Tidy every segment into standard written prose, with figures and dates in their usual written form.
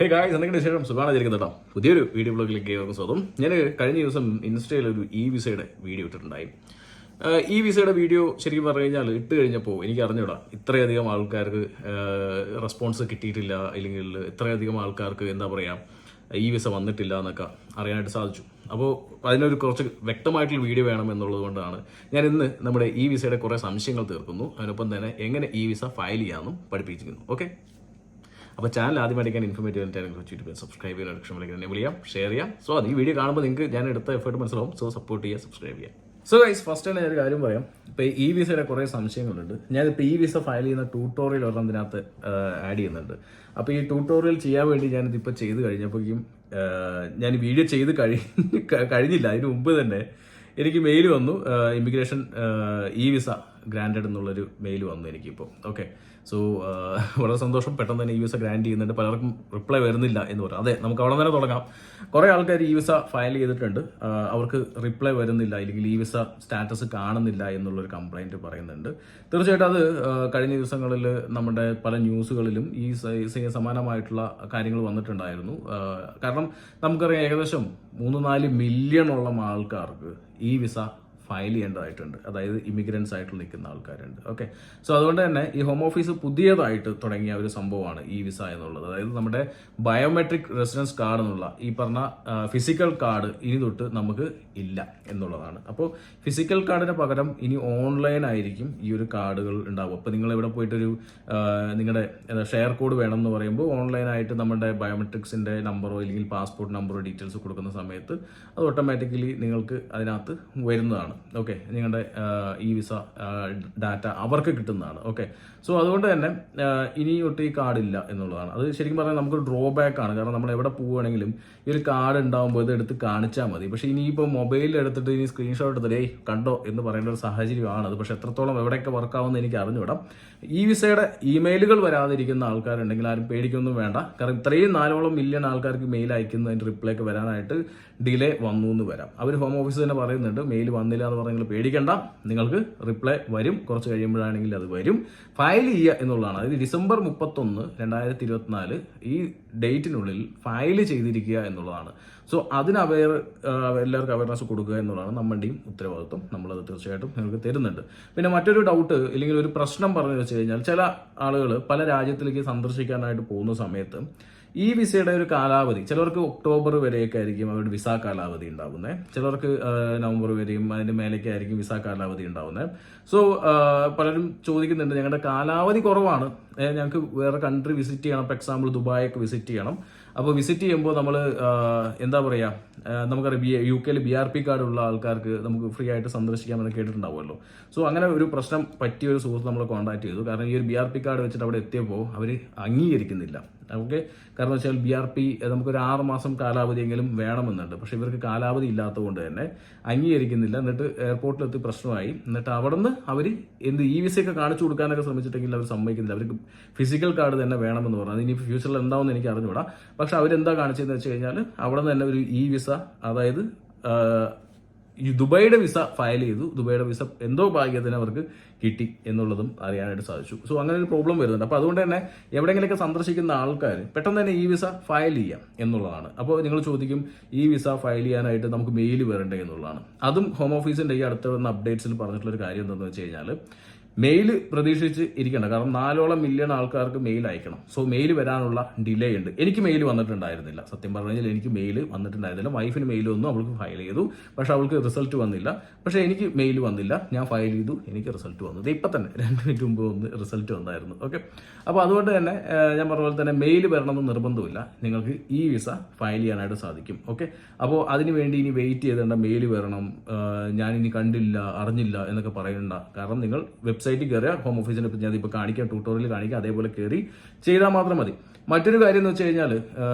Hey guys, എന്തെങ്കിലും വിശേഷം സുഖമായിരിക്കുന്നു കേട്ടോ. പുതിയൊരു വീഡിയോ ബ്ലോഗിലേക്ക് ഏവർക്കും സ്വാഗതം. ഞാൻ കഴിഞ്ഞ ദിവസം ഇൻസ്റ്റയിൽ ഒരു ഇ വിസയുടെ വീഡിയോ ഇട്ടിട്ടുണ്ടായി. ഈ വിസയുടെ വീഡിയോ ശരിക്കും പറഞ്ഞു കഴിഞ്ഞാൽ ഇട്ട് കഴിഞ്ഞപ്പോൾ എനിക്ക് അറിഞ്ഞൂടാ ഇത്രയധികം ആൾക്കാർക്ക് റെസ്പോൺസ് കിട്ടിയിട്ടില്ല, അല്ലെങ്കിൽ ഇത്രയധികം ആൾക്കാർക്ക് എന്താ പറയുക ഈ വിസ വന്നിട്ടില്ല എന്നൊക്കെ അറിയാനായിട്ട് സാധിച്ചു. അപ്പോൾ അതിനൊരു കുറച്ച് വ്യക്തമായിട്ടുള്ള വീഡിയോ വേണം എന്നുള്ളത് കൊണ്ടാണ് ഞാൻ ഇന്ന് നമ്മുടെ ഈ വിസയുടെ കുറേ സംശയങ്ങൾ തീർക്കുന്നു. അതിനൊപ്പം തന്നെ എങ്ങനെ ഈ വിസ ഫയൽ ചെയ്യാമെന്നും പഠിപ്പിച്ചിരിക്കുന്നു. ഓക്കെ, അപ്പോൾ ചാനൽ ആദ്യമായിട്ട് ഇൻഫോർമേറ്റീവ് യൂട്യൂബിൽ സബ്സ്ക്രൈബ് ചെയ്യാൻ ലക്ഷ്യമിലേക്ക് എന്നെ വിളിയാം, ഷെയർ ചെയ്യാം. സോ അത് ഈ വീഡിയോ കാണുമ്പോൾ നിങ്ങൾക്ക് ഞാൻ എടുത്ത എഫേർട്ട് മനസ്സിലാവും. സോ സപ്പോർട്ട് ചെയ്യുക, സബ്സ്ക്രൈബ് ചെയ്യാം. സോ ഗൈസ്, ഫസ്റ്റ് തന്നെ ഞാനൊരു കാര്യം പറയാം. ഇപ്പോൾ ഈ വിസയുടെ കുറേ സംശയങ്ങളുണ്ട്. ഞാനിപ്പോൾ ഈ വിസ ഫയൽ ചെയ്യുന്ന ട്യൂട്ടോറിയൽ ഒരെണ്ണം ഇതിനകത്ത് ആഡ് ചെയ്യുന്നുണ്ട്. അപ്പോൾ ഈ ട്യൂട്ടോറിയൽ ചെയ്യാൻ വേണ്ടി ഞാനിതിപ്പോൾ ചെയ്ത് കഴിഞ്ഞപ്പോഴേക്കും ഞാൻ വീഡിയോ ചെയ്ത് കഴിഞ്ഞില്ല. അതിന് മുമ്പ് തന്നെ എനിക്ക് മെയിൽ വന്നു, ഇമിഗ്രേഷൻ ഇ വിസ ഗ്രാൻഡഡ് എന്നുള്ളൊരു മെയിൽ വന്നു എനിക്കിപ്പോൾ. ഓക്കെ, സോ വളരെ സന്തോഷം. പെട്ടെന്ന് തന്നെ ഈ വിസ ഗ്രാൻഡ് ചെയ്യുന്നുണ്ട്. പലർക്കും റിപ്ലൈ വരുന്നില്ല എന്ന് പറയാം. അതെ, നമുക്ക് അവിടെ തന്നെ തുടങ്ങാം. കുറേ ആൾക്കാർ ഈ വിസ ഫയൽ ചെയ്തിട്ടുണ്ട്, അവർക്ക് റിപ്ലൈ വരുന്നില്ല, അല്ലെങ്കിൽ ഈ വിസ സ്റ്റാറ്റസ് കാണുന്നില്ല എന്നുള്ളൊരു കംപ്ലൈൻറ്റ് പറയുന്നുണ്ട്. തീർച്ചയായിട്ടും അത് കഴിഞ്ഞ ദിവസങ്ങളിൽ നമ്മുടെ പല ന്യൂസുകളിലും ഈ സമാനമായിട്ടുള്ള കാര്യങ്ങൾ വന്നിട്ടുണ്ടായിരുന്നു. കാരണം നമുക്കറിയാം, ഏകദേശം 3-4 മില്യണോളം ആൾക്കാർക്ക് ഈ വിസ ഫയൽ ചെയ്യേണ്ടതായിട്ടുണ്ട്. അതായത് ഇമിഗ്രൻസ് ആയിട്ട് നിൽക്കുന്ന ആൾക്കാരുണ്ട്. ഓക്കെ, സോ അതുകൊണ്ട് തന്നെ ഈ ഹോം ഓഫീസ് പുതിയതായിട്ട് തുടങ്ങിയ ഒരു സംഭവമാണ് ഈ വിസ എന്നുള്ളത്. അതായത് നമ്മുടെ ബയോമെട്രിക് റെസിഡൻസ് കാർഡ് എന്നുള്ള ഈ പറഞ്ഞ ഫിസിക്കൽ കാർഡ് ഇനി തൊട്ട് നമുക്ക് ഇല്ല എന്നുള്ളതാണ്. അപ്പോൾ ഫിസിക്കൽ കാർഡിന് പകരം ഇനി ഓൺലൈൻ ആയിരിക്കും ഈ ഒരു കാർഡുകൾ ഉണ്ടാവും. അപ്പോൾ നിങ്ങൾ ഇവിടെ പോയിട്ടൊരു നിങ്ങളുടെ ഷെയർ കോഡ് വേണം എന്ന് പറയുമ്പോൾ ഓൺലൈനായിട്ട് നമ്മുടെ ബയോമെട്രിക്സിൻ്റെ നമ്പറോ അല്ലെങ്കിൽ പാസ്പോർട്ട് നമ്പറോ ഡീറ്റെയിൽസ് കൊടുക്കുന്ന സമയത്ത് അത് ഓട്ടോമാറ്റിക്കലി നിങ്ങൾക്ക് അതിനകത്ത് വരുന്നതാണ്. ഓക്കെ, നിങ്ങളുടെ ഈ വിസ ഡാറ്റ അവർക്ക് കിട്ടുന്നതാണ്. ഓക്കെ, സോ അതുകൊണ്ട് തന്നെ ഇനി തൊട്ട് ഈ കാർഡില്ല എന്നുള്ളതാണ്. അത് ശരിക്കും പറഞ്ഞാൽ നമുക്കൊരു ഡ്രോബാക്ക് ആണ്. കാരണം നമ്മൾ എവിടെ പോവുകയാണെങ്കിലും ഈ ഒരു കാർഡ് ഉണ്ടാകുമ്പോൾ ഇത് എടുത്ത് കാണിച്ചാൽ മതി. പക്ഷേ ഇനിയിപ്പോൾ മൊബൈലിൽ എടുത്തിട്ട് ഇനി സ്ക്രീൻഷോട്ട് എടുത്തിട്ട് കണ്ടോ എന്ന് പറയേണ്ട ഒരു സാഹചര്യമാണ് അത്. പക്ഷേ എത്രത്തോളം എവിടെയൊക്കെ വർക്കാവുമെന്ന് എനിക്ക് അറിഞ്ഞുവിടാം. ഈ വിസയുടെ ഇമെയിലുകൾ വരാതിരിക്കുന്ന ആൾക്കാരുണ്ടെങ്കിൽ ആരും പേടിക്കൊന്നും വേണ്ട. കാരണം ഇത്രയും 4 മില്യൺ ആൾക്കാർക്ക് മെയിൽ അയക്കുന്നതിൻ്റെ റിപ്ലൈ ഒക്കെ വരാനായിട്ട് ഡിലേ വന്നു എന്ന് വരാം. അവർ ഹോം ഓഫീസ് തന്നെ പറയുന്നുണ്ട്, മെയിൽ വന്നില്ല എന്ന് പറഞ്ഞാൽ നിങ്ങൾ പേടിക്കേണ്ട, നിങ്ങൾക്ക് റിപ്ലൈ വരും. കുറച്ച് കഴിയുമ്പോഴാണെങ്കിൽ അത് വരും. ഫയൽ ചെയ്യുക എന്നുള്ളതാണ്. അതായത് ഡിസംബർ 31, 2024 ഈ ഡേറ്റിനുള്ളിൽ ഫയൽ ചെയ്തിരിക്കുക എന്നുള്ളതാണ്. സോ അതിന് എല്ലാവർക്കും അവയർനെസ് കൊടുക്കുക എന്നുള്ളതാണ് നമ്മുടെയും ഉത്തരവാദിത്വം. നമ്മളത് തീർച്ചയായിട്ടും നിങ്ങൾക്ക് തരുന്നുണ്ട്. പിന്നെ മറ്റൊരു ഡൗട്ട് അല്ലെങ്കിൽ ഒരു പ്രശ്നം പറഞ്ഞു വെച്ച് കഴിഞ്ഞാൽ, ചില ആളുകൾ പല രാജ്യത്തിലേക്ക് സന്ദർശിക്കാനായിട്ട് പോകുന്ന സമയത്ത് ഈ വിസയുടെ ഒരു കാലാവധി ചിലർക്ക് ഒക്ടോബർ വരെയൊക്കെ ആയിരിക്കും അവരുടെ വിസ കാലാവധി ഉണ്ടാവുന്നത്. ചിലർക്ക് നവംബർ വരെയും അതിൻ്റെ മേലേക്കായിരിക്കും വിസ കാലാവധി ഉണ്ടാവുന്നത്. സോ പലരും ചോദിക്കുന്നുണ്ട്, ഞങ്ങളുടെ കാലാവധി കുറവാണ്, ഞങ്ങൾക്ക് വേറെ കൺട്രി വിസിറ്റ് ചെയ്യണം. ഫോർ എക്സാമ്പിൾ ദുബായൊക്കെ വിസിറ്റ് ചെയ്യണം. അപ്പോൾ വിസിറ്റ് ചെയ്യുമ്പോൾ നമ്മൾ എന്താ പറയുക, നമുക്കറിയാം UK BRP കാർഡ് ഉള്ള ആൾക്കാർക്ക് നമുക്ക് ഫ്രീ ആയിട്ട് സന്ദർശിക്കാമെന്ന് കേട്ടിട്ടുണ്ടാവുമല്ലോ. സോ അങ്ങനെ ഒരു പ്രശ്നം പറ്റിയ ഒരു സുഹൃത്ത് നമ്മളെ കോൺടാക്ട് ചെയ്തു. കാരണം ഈ ഒരു BRP കാർഡ് വെച്ചിട്ട് അവിടെ എത്തിയപ്പോൾ അവർ അംഗീകരിക്കുന്നില്ല. ഓക്കെ, കാരണം വെച്ചാൽ BRP നമുക്കൊരു 6 മാസം കാലാവധിയെങ്കിലും വേണമെന്നുണ്ട്. പക്ഷേ ഇവർക്ക് കാലാവധി ഇല്ലാത്തതുകൊണ്ട് തന്നെ അംഗീകരിക്കുന്നില്ല. എന്നിട്ട് എയർപോർട്ടിലെത്തി പ്രശ്നമായി. എന്നിട്ട് അവിടെ നിന്ന് അവർ ഈ വിസയൊക്കെ കാണിച്ചു കൊടുക്കാനൊക്കെ ശ്രമിച്ചിട്ടെങ്കിൽ അവർ സമ്മതിക്കുന്നില്ല. അവർക്ക് ഫിസിക്കൽ കാർഡ് തന്നെ വേണമെന്ന് പറഞ്ഞു. അത് ഇനി ഫ്യൂച്ചറിൽ എന്താണെന്ന് എനിക്ക് അറിഞ്ഞുകൂടാ. പക്ഷെ അവരെന്താ കാണിച്ചതെന്ന് വെച്ച് കഴിഞ്ഞാൽ അവിടെ നിന്ന് തന്നെ ഒരു ഈ വിസ, അതായത് ഈ ദുബൈയുടെ വിസ ഫയൽ ചെയ്തു. ദുബൈയുടെ വിസ എന്തോ ഭാഗ്യത്തിന് അവർക്ക് കിട്ടി എന്നുള്ളതും അറിയാനായിട്ട് സാധിച്ചു. സോ അങ്ങനെ ഒരു പ്രോബ്ലം വരുന്നുണ്ട്. അപ്പോൾ അതുകൊണ്ട് തന്നെ എവിടെയെങ്കിലൊക്കെ സന്ദർശിക്കുന്ന ആൾക്കാർ പെട്ടെന്ന് തന്നെ ഈ വിസ ഫയൽ ചെയ്യാം എന്നുള്ളതാണ്. അപ്പോൾ നിങ്ങൾ ചോദിക്കും, ഈ വിസ ഫയൽ ചെയ്യാനായിട്ട് നമുക്ക് മെയിൽ വരണ്ടേ എന്നുള്ളതാണ്. അതും ഹോം ഓഫീസിൻ്റെ ഈ അടുത്ത് വന്ന അപ്ഡേറ്റ്സിൽ പറഞ്ഞിട്ടുള്ളൊരു കാര്യം എന്താണെന്ന് വെച്ച് കഴിഞ്ഞാൽ, മെയിൽ പ്രതീക്ഷിച്ച് ഇരിക്കണം. കാരണം 4 മില്യൺ ആൾക്കാർക്ക് മെയിൽ അയക്കണം. സോ മെയിൽ വരാനുള്ള ഡിലേ ഉണ്ട്. എനിക്ക് മെയിൽ വന്നിട്ടുണ്ടായിരുന്നില്ല. സത്യം പറഞ്ഞു കഴിഞ്ഞാൽ എനിക്ക് മെയിൽ വന്നിട്ടുണ്ടായിരുന്നില്ല. വൈഫിന് മെയിൽ വന്നു, അവൾക്ക് ഫയൽ ചെയ്തു, പക്ഷെ അവൾക്ക് റിസൾട്ട് വന്നില്ല. പക്ഷേ എനിക്ക് മെയിൽ വന്നില്ല, ഞാൻ ഫയൽ ചെയ്തു, എനിക്ക് റിസൾട്ട് വന്നു. ഇപ്പം തന്നെ 2 മിനിറ്റ് മുമ്പ് റിസൾട്ട് വന്നായിരുന്നു. ഓക്കെ, അപ്പോൾ അതുകൊണ്ട് തന്നെ ഞാൻ പറഞ്ഞ പോലെ തന്നെ മെയിൽ വരണമെന്ന് നിർബന്ധമില്ല. നിങ്ങൾക്ക് ഈ വിസ ഫയൽ ചെയ്യാനായിട്ട് സാധിക്കും. ഓക്കെ, അപ്പോൾ അതിന് വേണ്ടി ഇനി വെയിറ്റ് ചെയ്തേണ്ട, മെയിൽ വരണം, ഞാനിനി കണ്ടില്ല അറിഞ്ഞില്ല എന്നൊക്കെ പറയണ്ട. കാരണം നിങ്ങൾ വെബ്സൈറ്റിൽ കയറിയാൽ ഹോം ഓഫീസിനെ പറ്റി ഞാൻ ഇപ്പോൾ കാണിക്കാം, ട്യൂട്ടോറിയൽ കാണിക്കാം, അതേപോലെ കയറി ചെയ്താൽ മാത്രം മതി. മറ്റൊരു കാര്യം എന്ന് വെച്ച് കഴിഞ്ഞാൽ,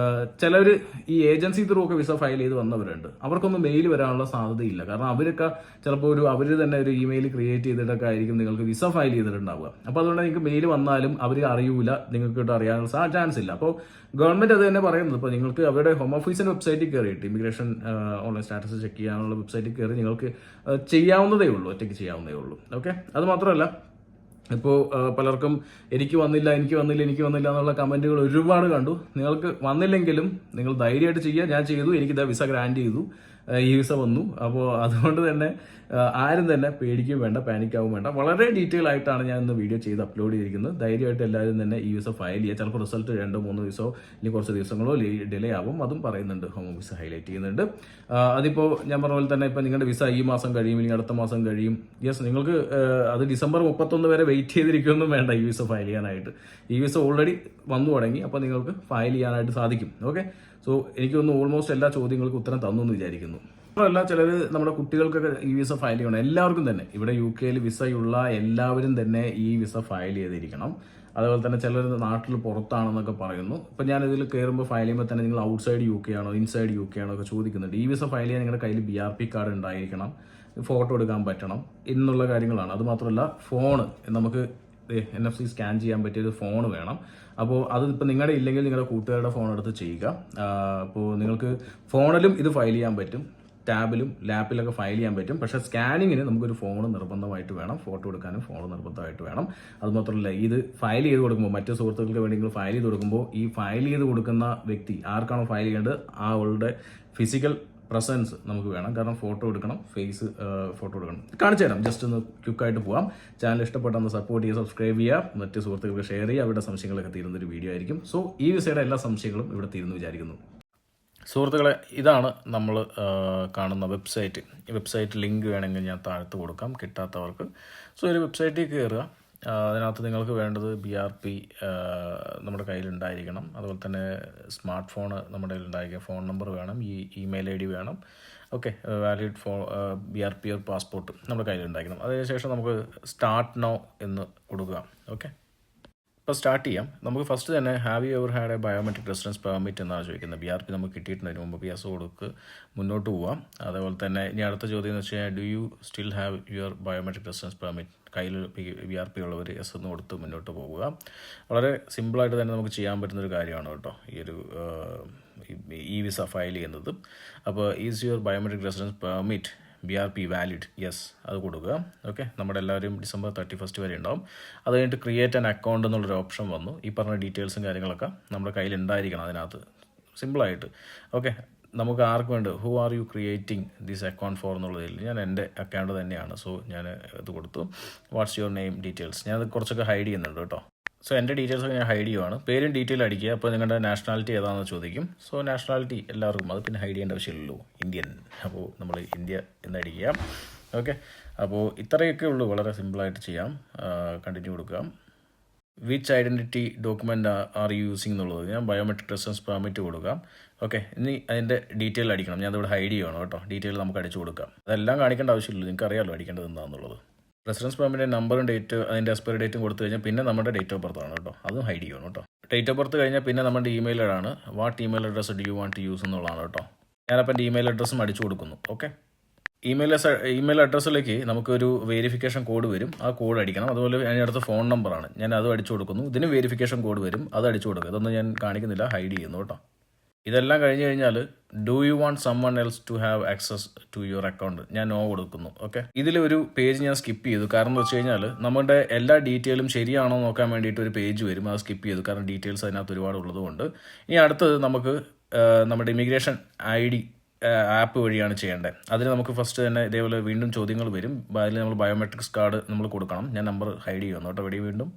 ചിലർ ഈ ഏജൻസി ത്രൂ ഒക്കെ വിസ ഫയൽ ചെയ്ത് വന്നവരുണ്ട്. അവർക്കൊന്നും മെയിൽ വരാനുള്ള സാധ്യതയില്ല. കാരണം അവരൊക്കെ ചിലപ്പോൾ അവർ തന്നെ ഒരു ഇമെയിൽ ക്രിയേറ്റ് ചെയ്തിട്ടൊക്കെ ആയിരിക്കും നിങ്ങൾക്ക് വിസ ഫയൽ ചെയ്തിട്ടുണ്ടാവുക. അപ്പോൾ അതുകൊണ്ട് നിങ്ങൾക്ക് മെയിൽ വന്നാലും അവർ അറിയൂല, നിങ്ങൾക്ക് അറിയാനുള്ള ചാൻസ് ഇല്ല. അപ്പോൾ ഗവൺമെന്റ് അത് തന്നെ പറയുന്നത്, ഇപ്പോൾ നിങ്ങൾക്ക് അവരുടെ ഹോം ഓഫീസിന്റെ വെബ്സൈറ്റിൽ കയറിയിട്ട് ഇമിഗ്രേഷൻ ഓൺലൈൻ സ്റ്റാറ്റസ് ചെക്ക് ചെയ്യാനുള്ള വെബ്സൈറ്റിൽ കയറി നിങ്ങൾക്ക് ചെയ്യാവുന്നതേ ഉള്ളൂ, ഒറ്റയ്ക്ക് ചെയ്യാവുന്നതേ ഉള്ളൂ. ഓക്കെ, അത് മാത്രമല്ല ഇപ്പോൾ പലർക്കും എനിക്ക് വന്നില്ല എന്നുള്ള കമൻറ്റുകൾ ഒരുപാട് കണ്ടു. നിങ്ങൾക്ക് വന്നില്ലെങ്കിലും നിങ്ങൾ ധൈര്യമായിട്ട് ചെയ്യുക. ഞാൻ ചെയ്തു, എനിക്കിതാ വിസ ഗ്രാൻഡ് ചെയ്തു, ഈ വിസ വന്നു. അപ്പോൾ അതുകൊണ്ട് തന്നെ ആരും തന്നെ പേടിക്കുകയും വേണ്ട, പാനിക്കാവും വേണ്ട. വളരെ ഡീറ്റെയിൽ ആയിട്ടാണ് ഞാൻ ഇന്ന് വീഡിയോ ചെയ്ത് അപ്ലോഡ് ചെയ്തിരിക്കുന്നത്. ധൈര്യമായിട്ട് എല്ലാവരും തന്നെ ഈ വിസ ഫയൽ ചെയ്യുക. ചിലപ്പോൾ റിസൾട്ട് 2-3 ദിവസമോ ഇനി കുറച്ച് ദിവസങ്ങളോ ഡിലേ ആവും, അതും പറയുന്നുണ്ട്, ഹോം ഓഫീസ് ഹൈലൈറ്റ് ചെയ്യുന്നുണ്ട്. അതിപ്പോൾ ഞാൻ പറഞ്ഞ പോലെ തന്നെ ഇപ്പോൾ നിങ്ങളുടെ വിസ ഈ മാസം കഴിയും, ഇനി അടുത്ത മാസം കഴിയും. യെസ്, നിങ്ങൾക്ക് അത് ഡിസംബർ 31 വരെ വെയിറ്റ് ചെയ്തിരിക്കുകയൊന്നും വേണ്ട ഈ വിസ ഫയൽ ചെയ്യാനായിട്ട്. ഈ വിസ ഓൾറെഡി വന്നു തുടങ്ങി, അപ്പോൾ നിങ്ങൾക്ക് ഫയൽ ചെയ്യാനായിട്ട് സാധിക്കും. ഓക്കെ, സോ എനിക്കൊന്ന് ഓൾമോസ്റ്റ് എല്ലാ ചോദ്യങ്ങൾക്കും ഉത്തരം തന്നു എന്ന് വിചാരിക്കുന്നു. മാത്രമല്ല, ചിലർ നമ്മുടെ കുട്ടികൾക്കൊക്കെ ഈ വിസ ഫയൽ ചെയ്യണം. എല്ലാവർക്കും തന്നെ ഇവിടെ UK വിസയുള്ള എല്ലാവരും തന്നെ ഈ വിസ ഫയൽ ചെയ്തിരിക്കണം. അതുപോലെ തന്നെ ചിലർ നാട്ടിൽ പുറത്താണെന്നൊക്കെ പറയുന്നു. ഇപ്പം ഞാൻ ഇതിൽ കയറുമ്പോൾ ഫയൽ ചെയ്യുമ്പോൾ തന്നെ നിങ്ങൾ ഔട്ട്സൈഡ് UK ആണോ ഇൻസൈഡ് UK ആണോ ഒക്കെ ചോദിക്കുന്നുണ്ട്. ഈ വിസ ഫയൽ ചെയ്യാൻ നിങ്ങളുടെ കയ്യിൽ BRP കാർഡ് ഉണ്ടായിരിക്കണം, ഫോട്ടോ എടുക്കാൻ പറ്റണം എന്നുള്ള കാര്യങ്ങളാണ്. അതുമാത്രമല്ല, ഫോണ് നമുക്ക് NFC സ്കാൻ ചെയ്യാൻ പറ്റിയൊരു ഫോൺ വേണം. അപ്പോൾ അത് ഇപ്പോൾ നിങ്ങളുടെ ഇല്ലെങ്കിൽ നിങ്ങളുടെ കൂട്ടുകാരുടെ ഫോൺ എടുത്ത് ചെയ്യുക. അപ്പോൾ നിങ്ങൾക്ക് ഫോണിലും ഇത് ഫയൽ ചെയ്യാൻ പറ്റും, ടാബിലും ലാപ്പിലൊക്കെ ഫയൽ ചെയ്യാൻ പറ്റും. പക്ഷേ സ്കാനിങ്ങിന് നമുക്കൊരു ഫോൺ നിർബന്ധമായിട്ട് വേണം, ഫോട്ടോ എടുക്കാനും ഫോൺ നിർബന്ധമായിട്ട് വേണം. അതുമാത്രമല്ല, ഇത് ഫയൽ ചെയ്ത് കൊടുക്കുമ്പോൾ മറ്റു സുഹൃത്തുക്കൾക്ക് വേണ്ടി നിങ്ങൾ ഫയൽ ചെയ്ത് കൊടുക്കുമ്പോൾ ഈ ഫയൽ ചെയ്ത് കൊടുക്കുന്ന വ്യക്തി ആർക്കാണോ ഫയൽ ചെയ്യേണ്ടത് ആ ആളുടെ ഫിസിക്കൽ പ്രസൻസ് നമുക്ക് വേണം. കാരണം ഫോട്ടോ എടുക്കണം, ഫേസ് ഫോട്ടോ എടുക്കണം. കാണിച്ചു തരാം, ജസ്റ്റ് ഒന്ന് ക്വിക്കായിട്ട് പോകാം. ചാനൽ ഇഷ്ടപ്പെട്ടൊന്ന് സപ്പോർട്ട് ചെയ്യുക, സബ്സ്ക്രൈബ് ചെയ്യുക, മറ്റ് സുഹൃത്തുക്കൾക്ക് ഷെയർ ചെയ്യുക. അവരുടെ സംശയങ്ങളൊക്കെ തീരുന്നൊരു വീഡിയോ ആയിരിക്കും. സോ ഈ വിസയുടെ എല്ലാ സംശയങ്ങളും ഇവിടെ തീരുന്നു വിചാരിക്കുന്നു. സുഹൃത്തുക്കളെ, ഇതാണ് നമ്മൾ കാണുന്ന വെബ്സൈറ്റ്. ഈ വെബ്സൈറ്റ് ലിങ്ക് വേണമെങ്കിൽ ഞാൻ താഴത്ത് കൊടുക്കാം കിട്ടാത്തവർക്ക്. സോ ഒരു വെബ്സൈറ്റിൽ കയറുക. അതിനകത്ത് നിങ്ങൾക്ക് വേണ്ടത് BRP നമ്മുടെ കയ്യിലുണ്ടായിരിക്കണം. അതുപോലെ തന്നെ സ്മാർട്ട് ഫോൺ നമ്മുടെ കയ്യിലുണ്ടായിരിക്കുക, ഫോൺ നമ്പർ വേണം, ഇമെയിൽ ID വേണം. Okay, valid BRP or passport നമ്മുടെ കയ്യിലുണ്ടായിരിക്കണം. അതിനുശേഷം നമുക്ക് സ്റ്റാർട്ട് നൗ എന്ന് കൊടുക്കുക. ഓക്കെ, ഇപ്പോൾ സ്റ്റാർട്ട് ചെയ്യാം. നമുക്ക് ഫസ്റ്റ് തന്നെ have you ever had a biometric residence permit എന്നാണ് ചോദിക്കുന്നത്. BRP നമുക്ക് കിട്ടിയിട്ടുണ്ടതിന് മുമ്പ് PS കൊടുക്ക് മുന്നോട്ട് പോവാം. അതേപോലെ തന്നെ ഇനി അടുത്ത ചോദ്യം എന്ന് വെച്ച് കഴിഞ്ഞാൽ do you still have your biometric residence permit, കയ്യിൽ BRP ഉള്ളവർ yes എന്ന് കൊടുത്ത് മുന്നോട്ട് പോവുക. വളരെ സിമ്പിളായിട്ട് തന്നെ നമുക്ക് ചെയ്യാൻ പറ്റുന്നൊരു കാര്യമാണ് കേട്ടോ ഈ വിസ ഫയൽ ചെയ്യുന്നത്. അപ്പോൾ is your biometric residence permit BRP valid, yes അത് കൊടുക്കുക. ഓക്കെ, നമ്മുടെ എല്ലാവരും ഡിസംബർ 31 വരെ ഉണ്ടാവും. അത് കഴിഞ്ഞിട്ട് ക്രിയേറ്റ് ആൻ അക്കൗണ്ട് എന്നുള്ളൊരു ഓപ്ഷൻ വന്നു. ഈ പറഞ്ഞ ഡീറ്റെയിൽസും കാര്യങ്ങളൊക്കെ നമ്മുടെ കയ്യിൽ ഉണ്ടായിരിക്കണം അതിനകത്ത്, സിമ്പിളായിട്ട്. ഓക്കെ, നമുക്ക് ആർക്ക് വേണ്ട who are you creating this account for എന്നുള്ളതിൽ ഞാൻ എൻ്റെ അക്കൗണ്ട് തന്നെയാണ്. സോ ഞാൻ ഇത് കൊടുത്തു. വാട്ട്സ് യുവർ നെയിം ഡീറ്റെയിൽസ്, ഞാനത് കുറച്ചൊക്കെ ഹൈഡ് ചെയ്യുന്നുണ്ട് കേട്ടോ. സോ എൻ്റെ ഡീറ്റെയിൽസൊക്കെ ഞാൻ ഹൈഡ് ചെയ്യുവാണ്. പേരും ഡീറ്റെയിൽ അടിക്കുക. അപ്പോൾ നിങ്ങളുടെ നാഷണാലിറ്റി ഏതാണെന്ന് ചോദിക്കും. സോ നാഷണാലിറ്റി എല്ലാവർക്കും, അത് പിന്നെ ഹൈഡ് ചെയ്യേണ്ട ആവശ്യമില്ലല്ലോ, ഇന്ത്യൻ. അപ്പോൾ നമ്മൾ ഇന്ത്യ എന്നടിക്കുക. ഓക്കെ, അപ്പോൾ ഇത്രയൊക്കെ ഉള്ളൂ, വളരെ സിമ്പിളായിട്ട് ചെയ്യാം. കണ്ടിന്യൂ കൊടുക്കുക. Which identity document are you using എന്നുള്ളത് ഞാൻ ബയോമെട്രിക് റെസിഡൻസ് പെർമിറ്റ് കൊടുക്കാം. ഓക്കെ, ഇനി അതിൻ്റെ ഡീറ്റെയിൽ അടിക്കണം. ഞാൻ അതിവിടെ ഹൈഡ് ചെയ്യണം കേട്ടോ. ഡീറ്റെയിൽ നമുക്ക് അടിച്ചു കൊടുക്കാം. അതെല്ലാം കാണിക്കേണ്ട ആവശ്യമില്ല, നിങ്ങൾക്ക് അറിയാമല്ലോ അടിക്കേണ്ടത് എന്താണെന്നുള്ളത്. റെസിഡൻസ് പെർമിറ്റിൻ്റെ നമ്പറും ഡേറ്റ്, അതിൻ്റെ എക്സ്പയറി ഡേറ്റും കൊടുത്തു കഴിഞ്ഞാൽ പിന്നെ നമ്മുടെ ഡേറ്റ് ഓഫ് ബർത്ത് ആണ് കേട്ടോ, അതും ഹൈഡ് ചെയ്യണം കേട്ടോ. ഡേറ്റ് ഓഫ് ബർത്ത് കഴിഞ്ഞാൽ പിന്നെ നമ്മുടെ ഇമെയിലാണ് what email address do you want to use എന്നുള്ളതാണ് കേട്ടോ. ഞാനപ്പോൾ എൻ്റെ ഇമെയിൽ അഡ്രസ്സും അടിച്ചു കൊടുക്കുന്നു. ഓക്കെ, ഇമെയിൽ അഡ്രസ്സിലേക്ക് നമുക്കൊരു വെരിഫിക്കേഷൻ കോഡ് വരും, ആ കോഡ് അടിക്കണം. അതുപോലെ അതിനടുത്ത് ഫോൺ നമ്പറാണ്, ഞാൻ അതും അടിച്ചു കൊടുക്കുന്നു. ഇതിന് വെരിഫിക്കേഷൻ കോഡ് വരും, അത് അടിച്ചു കൊടുക്കുക. ഇതൊന്നും ഞാൻ കാണിക്കുന്നില്ല, ഹൈഡ് ചെയ്യുന്നു കേട്ടോ. ഇതെല്ലാം കഴിഞ്ഞ് കഴിഞ്ഞാൽ do you want someone else to have access to your account, ഞാൻ നോ കൊടുക്കുന്നു. ഓക്കെ, ഇതിലൊരു പേജ് ഞാൻ സ്കിപ്പ് ചെയ്തു. കാരണം എന്ന് വെച്ച് കഴിഞ്ഞാൽ നമ്മുടെ എല്ലാ ഡീറ്റെയിലും ശരിയാണോ നോക്കാൻ വേണ്ടിയിട്ട് ഒരു പേജ് വരും, അത് സ്കിപ്പ് ചെയ്തു. കാരണം ഡീറ്റെയിൽസ് അതിനകത്ത് ഒരുപാട് ഉള്ളതുകൊണ്ട്. ഇനി അടുത്തത് നമുക്ക് നമ്മുടെ ഇമിഗ്രേഷൻ ID ആപ്പ് വഴിയാണ് ചെയ്യേണ്ടത്. അതിന് നമുക്ക് ഫസ്റ്റ് തന്നെ ഇതേപോലെ വീണ്ടും ചോദ്യങ്ങൾ വരും. അതിൽ നമ്മൾ ബയോമെട്രിക്സ് കാർഡ് നമ്മൾ കൊടുക്കണം. ഞാൻ നമ്പർ ഹൈഡ് ചെയ്യുന്നു കേട്ടോ. വീണ്ടും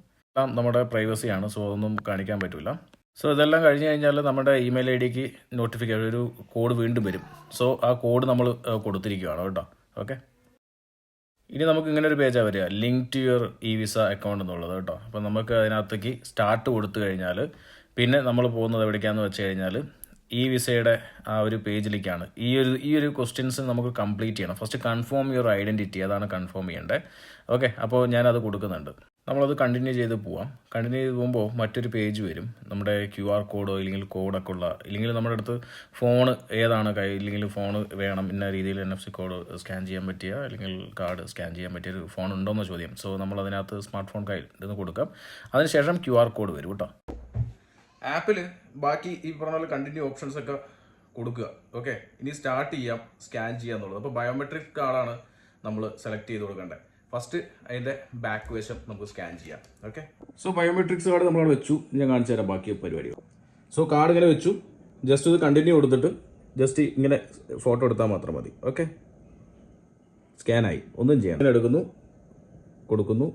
നമ്മുടെ പ്രൈവസിയാണ്, സോ അതൊന്നും കാണിക്കാൻ പറ്റില്ല. സോ ഇതെല്ലാം കഴിഞ്ഞ് കഴിഞ്ഞാൽ നമ്മുടെ ഇമെയിൽ IDക്ക് നോട്ടിഫിക്കേഷൻ ഒരു കോഡ് വീണ്ടും വരും. സോ ആ കോഡ് നമ്മൾ കൊടുത്തിരിക്കുകയാണ് കേട്ടോ. ഓക്കെ, ഇനി നമുക്ക് ഇങ്ങനെ ഒരു പേജാണ് വരിക, link to your visa account എന്നുള്ളത് കേട്ടോ. അപ്പോൾ നമുക്ക് അതിനകത്തേക്ക് സ്റ്റാർട്ട് കൊടുത്തു കഴിഞ്ഞാൽ പിന്നെ നമ്മൾ പോകുന്നത് എവിടേക്കാണെന്ന് വെച്ച് കഴിഞ്ഞാൽ വിസയുടെ ആ ഒരു പേജിലേക്കാണ്. ഈ ഒരു ക്വസ്റ്റ്യൻസ് നമുക്ക് കംപ്ലീറ്റ് ചെയ്യണം. ഫസ്റ്റ് കൺഫേം യുവർ ഐഡൻറ്റിറ്റി, അതാണ് കൺഫേം ചെയ്യേണ്ടത്. ഓക്കെ, അപ്പോൾ ഞാനത് കൊടുക്കുന്നുണ്ട്. നമ്മളത് കണ്ടിന്യൂ ചെയ്ത് പോവാം. കണ്ടിന്യൂ ചെയ്ത് പോകുമ്പോൾ മറ്റൊരു പേജ് വരും. നമ്മുടെ QR കോഡോ ഇല്ലെങ്കിൽ കോഡൊക്കെ ഉള്ള, ഇല്ലെങ്കിൽ നമ്മുടെ അടുത്ത് ഫോൺ ഏതാണ് ഇല്ലെങ്കിൽ ഫോൺ വേണം, ഇന്ന രീതിയിൽ NFC കോഡ് സ്കാൻ ചെയ്യാൻ പറ്റിയ അല്ലെങ്കിൽ കാർഡ് സ്കാൻ ചെയ്യാൻ പറ്റിയൊരു ഫോൺ ഉണ്ടോയെന്ന് ചോദ്യം. സോ നമ്മൾ അതിനകത്ത് സ്മാർട്ട് ഫോൺ കയ്യിൽ ഇതൊന്ന് കൊടുക്കാം. അതിനുശേഷം QR കോഡ് വരും കേട്ടോ. ആപ്പിൽ ബാക്കി ഈ പറഞ്ഞ പോലെ കണ്ടിന്യൂ ഓപ്ഷൻസ് ഒക്കെ കൊടുക്കുക. ഓക്കെ, ഇനി സ്റ്റാർട്ട് ചെയ്യാം, സ്കാൻ ചെയ്യാന്നുള്ളത്. അപ്പോൾ ബയോമെട്രിക് കാർഡാണ് നമ്മൾ സെലക്ട് ചെയ്ത് കൊടുക്കേണ്ടത്. ഫസ്റ്റ് അതിൻ്റെ ബാക്ക് വശം നമുക്ക് സ്കാൻ ചെയ്യാം. ഓക്കെ, സോ ബയോമെട്രിക്സ് കാർഡ് നമ്മളവിടെ വെച്ചു. ഞാൻ കാണിച്ചു തരാം ബാക്കി പരിപാടികൾ. സോ കാർഡ് ഇങ്ങനെ വെച്ചു. ജസ്റ്റ് ഇത് കണ്ടിന്യൂ കൊടുത്തിട്ട് ജസ്റ്റ് ഇങ്ങനെ ഫോട്ടോ എടുത്താൽ മാത്രം മതി. ഓക്കെ, സ്കാനായി, ഒന്നും ചെയ്യാം. ഇങ്ങനെ എടുക്കുന്നു, കൊടുക്കുന്നു,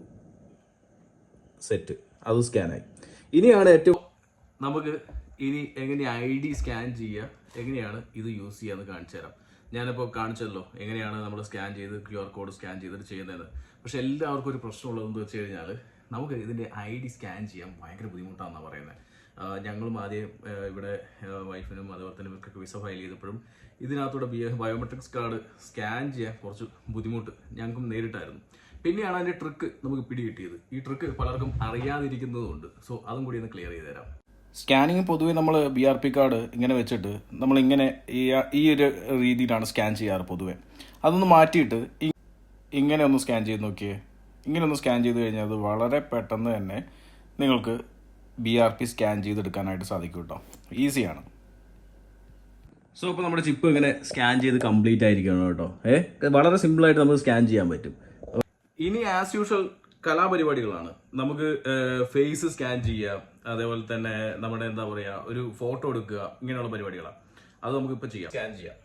സെറ്റ്, അത് സ്കാനായി. ഇനിയാണ് ഏറ്റവും നമുക്ക് ഇനി എങ്ങനെ ID സ്കാൻ ചെയ്യുക, എങ്ങനെയാണ് ഇത് യൂസ് ചെയ്യാന്ന് കാണിച്ചു തരാം. ഞാനിപ്പോൾ കാണിച്ചല്ലോ എങ്ങനെയാണ് നമ്മൾ സ്കാൻ ചെയ്ത് QR കോഡ് സ്കാൻ ചെയ്തിട്ട് ചെയ്യുന്നത്. പക്ഷെ എല്ലാവർക്കും ഒരു പ്രശ്നമുള്ളതെന്ന് വെച്ച് കഴിഞ്ഞാൽ നമുക്ക് ഇതിൻ്റെ ID സ്കാൻ ചെയ്യാൻ ഭയങ്കര ബുദ്ധിമുട്ടാണെന്നാണ് പറയുന്നത്. ഞങ്ങളും ആദ്യം ഇവിടെ വൈഫിനും അതുപോലെ തന്നെ ഇവർക്കൊക്കെ വിസ ഫയൽ ചെയ്തപ്പോഴും ഇതിനകത്തൂടെ ബയോമെട്രിക്സ് കാർഡ് സ്കാൻ ചെയ്യാൻ കുറച്ച് ബുദ്ധിമുട്ട് ഞങ്ങൾക്കും നേരിട്ടായിരുന്നു. പിന്നെയാണ് അതിൻ്റെ ട്രിക്ക് നമുക്ക് പിടികിട്ടിയത്. ഈ ട്രിക്ക് പലർക്കും അറിയാതിരിക്കുന്നതുകൊണ്ട്. സോ അതും കൂടി ഒന്ന് ക്ലിയർ ചെയ്ത് തരാം. സ്കാനിങ് പൊതുവെ നമ്മൾ BRP കാർഡ് ഇങ്ങനെ വെച്ചിട്ട് നമ്മളിങ്ങനെ ഈ ഒരു രീതിയിലാണ് സ്കാൻ ചെയ്യാറ് പൊതുവെ. അതൊന്ന് മാറ്റിയിട്ട് ഇങ്ങനെ ഒന്ന് സ്കാൻ ചെയ്ത് നോക്കിയേ. ഇങ്ങനെ ഒന്ന് സ്കാൻ ചെയ്ത് കഴിഞ്ഞാൽ അത് വളരെ പെട്ടെന്ന് തന്നെ നിങ്ങൾക്ക് BRP സ്കാൻ ചെയ്തെടുക്കാനായിട്ട് സാധിക്കും കേട്ടോ. ഈസിയാണ്. സോ ഇപ്പോൾ നമ്മുടെ ചിപ്പ് ഇങ്ങനെ സ്കാൻ ചെയ്ത് കംപ്ലീറ്റ് ആയിരിക്കണം കേട്ടോ. വളരെ സിമ്പിളായിട്ട് നമുക്ക് സ്കാൻ ചെയ്യാൻ പറ്റും. ഇനി ആസ് യൂഷ്വൽ കലാപരിപാടികളാണ്. നമുക്ക് ഫേസ് സ്കാൻ ചെയ്യാം, അതേപോലെ തന്നെ നമ്മുടെ എന്താ പറയുക ഒരു ഫോട്ടോ എടുക്കുക, ഇങ്ങനെയുള്ള പരിപാടികളാണ്. അത് നമുക്കിപ്പോൾ ചെയ്യാം, സ്കാൻ ചെയ്യാം.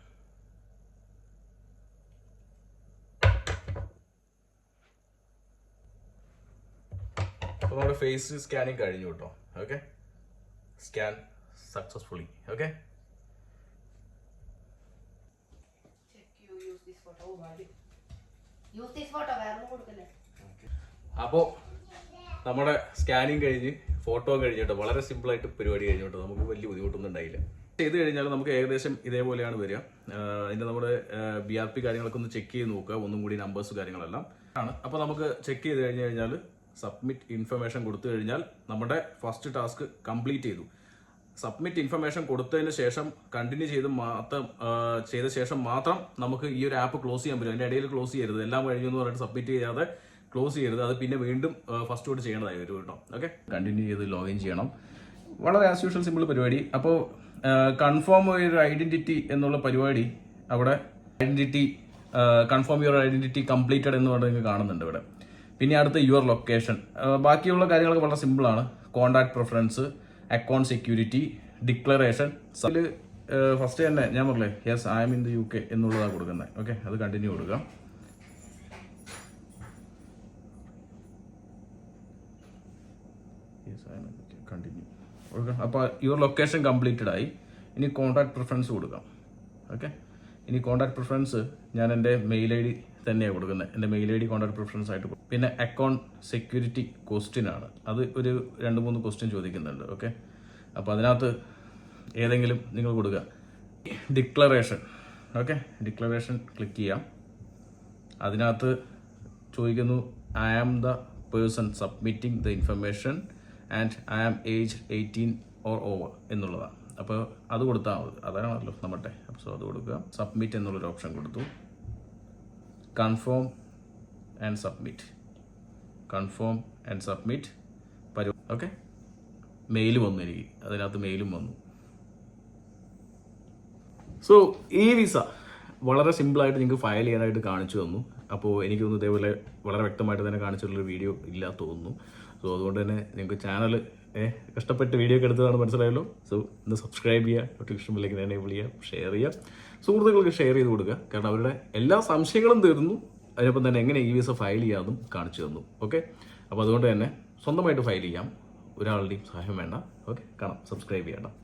അപ്പോൾ നമ്മുടെ ഫേസ് സ്കാനിങ് കഴിഞ്ഞു കേട്ടോ. Okay, scan successfully. ഓക്കെ, അപ്പോൾ നമ്മുടെ സ്കാനിങ് കഴിഞ്ഞ് ഫോട്ടോ കഴിഞ്ഞിട്ട് വളരെ സിമ്പിളായിട്ട് പരിപാടി കഴിഞ്ഞിട്ട് നമുക്ക് വലിയ ബുദ്ധിമുട്ടൊന്നും ഉണ്ടായില്ല. ചെയ്ത് കഴിഞ്ഞാൽ നമുക്ക് ഏകദേശം ഇതേപോലെയാണ് വരിക. അതിൻ്റെ നമ്മുടെ BRP കാര്യങ്ങളൊക്കെ ഒന്ന് ചെക്ക് ചെയ്ത് നോക്കുക, ഒന്നും കൂടി നമ്പേഴ്സ് കാര്യങ്ങളെല്ലാം ആണ്. അപ്പോൾ നമുക്ക് ചെക്ക് ചെയ്ത് കഴിഞ്ഞാൽ സബ്മിറ്റ് ഇൻഫർമേഷൻ കൊടുത്തു കഴിഞ്ഞാൽ നമ്മുടെ ഫസ്റ്റ് ടാസ്ക് കംപ്ലീറ്റ് ചെയ്തു. സബ്മിറ്റ് ഇൻഫർമേഷൻ കൊടുത്തതിന് ശേഷം കണ്ടിന്യൂ ചെയ്ത ശേഷം മാത്രം നമുക്ക് ഈ ഒരു ആപ്പ് ക്ലോസ് ചെയ്യാൻ പറ്റും. അതിൻ്റെ ഇടയിൽ ക്ലോസ് ചെയ്യരുത്. എല്ലാം കഴിഞ്ഞു എന്ന് പറഞ്ഞിട്ട് സബ്മിറ്റ് ചെയ്യാതെ ക്ലോസ് ചെയ്യരുത്. അത് പിന്നെ വീണ്ടും ഫസ്റ്റ് തൊട്ട് ചെയ്യേണ്ടതായി വരും കേട്ടോ. ഓക്കെ, കണ്ടിന്യൂ ചെയ്ത് ലോഗിൻ ചെയ്യണം. വളരെ ആസ് യൂഷ്വൽ സിമ്പിൾ പരിപാടി. അപ്പോൾ കൺഫേം യുവർ ഐഡന്റിറ്റി എന്നുള്ള പരിപാടി അവിടെ കൺഫേം യുവർ ഐഡന്റിറ്റി കംപ്ലീറ്റഡ് എന്ന് പറഞ്ഞ് കാണുന്നുണ്ട് ഇവിടെ. പിന്നെ അടുത്ത യുവർ ലൊക്കേഷൻ. ബാക്കിയുള്ള കാര്യങ്ങളൊക്കെ വളരെ സിമ്പിളാണ്. Contact preference, account security, declaration. അതിൽ ഫസ്റ്റ് തന്നെ ഞാൻ പറഞ്ഞേ yes I M in the UK എന്നുള്ളതാണ് കൊടുക്കുന്നത്. ഓക്കെ, അത് കണ്ടിന്യൂ കൊടുക്കുക. കണ്ടിന്യൂ കൊടുക്കുക. അപ്പോൾ യുവർ ലൊക്കേഷൻ കംപ്ലീറ്റഡ് ആയി. ഇനി കോൺടാക്ട് പ്രിഫറൻസ് കൊടുക്കാം. ഓക്കെ, ഇനി കോൺടാക്ട് പ്രിഫറൻസ് ഞാൻ എൻ്റെ മെയിൽ ID തന്നെയാണ് കൊടുക്കുന്നത്. എൻ്റെ മെയിൽ ID കോൺടാക്ട് പ്രിഫറൻസ് ആയിട്ട്. പിന്നെ അക്കൗണ്ട് സെക്യൂരിറ്റി ക്വസ്റ്റ്യൻ ആണ്. അത് ഒരു 2-3 ക്വസ്റ്റ്യൻ ചോദിക്കുന്നുണ്ട്. ഓക്കെ, അപ്പോൾ അതിനകത്ത് ഏതെങ്കിലും നിങ്ങൾ കൊടുക്കുക. ഡിക്ലറേഷൻ. ഓക്കെ, ഡിക്ലറേഷൻ ക്ലിക്ക് ചെയ്യാം. അതിനകത്ത് ചോദിക്കുന്നു I am the person submitting the information and I am age 18 or over എന്നുള്ളതാണ്. അപ്പോൾ അത് കൊടുത്താൽ മതി. അതാണല്ലോ നമ്മുടെ. സോ അത് കൊടുക്കുക. സബ്മിറ്റ് എന്നുള്ളൊരു ഓപ്ഷൻ കൊടുത്തു. Confirm and submit. Confirm and submit okay, mail വന്നു. എനിക്ക് അതിനകത്ത് മെയിലും വന്നു. സോ ഈ വിസ വളരെ സിമ്പിളായിട്ട് നിങ്ങൾക്ക് ഫയൽ ചെയ്യാനായിട്ട് കാണിച്ചു തന്നു. അപ്പോൾ എനിക്ക് തോന്നുന്നു ഇതേപോലെ വളരെ വ്യക്തമായിട്ട് തന്നെ കാണിച്ചിട്ടുള്ളൊരു വീഡിയോ ഇല്ല തോന്നുന്നു. സോ അതുകൊണ്ട് തന്നെ നിങ്ങൾക്ക് ചാനൽ കഷ്ടപ്പെട്ട് വീഡിയോ ഒക്കെ എടുത്തതാണ് മനസ്സിലായല്ലോ. സോ ഇന്ന് സബ്സ്ക്രൈബ് ചെയ്യുക, നോട്ടിഫിക്കേഷൻ ബെല്ലേക്ക് എനേബിൾ ചെയ്യുക, ഷെയർ ചെയ്യുക, സുഹൃത്തുക്കൾക്ക് ഷെയർ ചെയ്ത് കൊടുക്കുക. കാരണം അവരുടെ എല്ലാ സംശയങ്ങളും തീർന്നു. അതിനൊപ്പം തന്നെ എങ്ങനെ ഈ വിസ ഫയൽ ചെയ്യാമെന്നും കാണിച്ചു തന്നു. ഓക്കെ, അപ്പോൾ അതുകൊണ്ട് തന്നെ സ്വന്തമായിട്ട് ഫയൽ ചെയ്യാം. ഒരാളുടെയും സഹായം വേണ്ട. ഓക്കെ, കാണാം, സബ്സ്ക്രൈബ് ചെയ്യണം.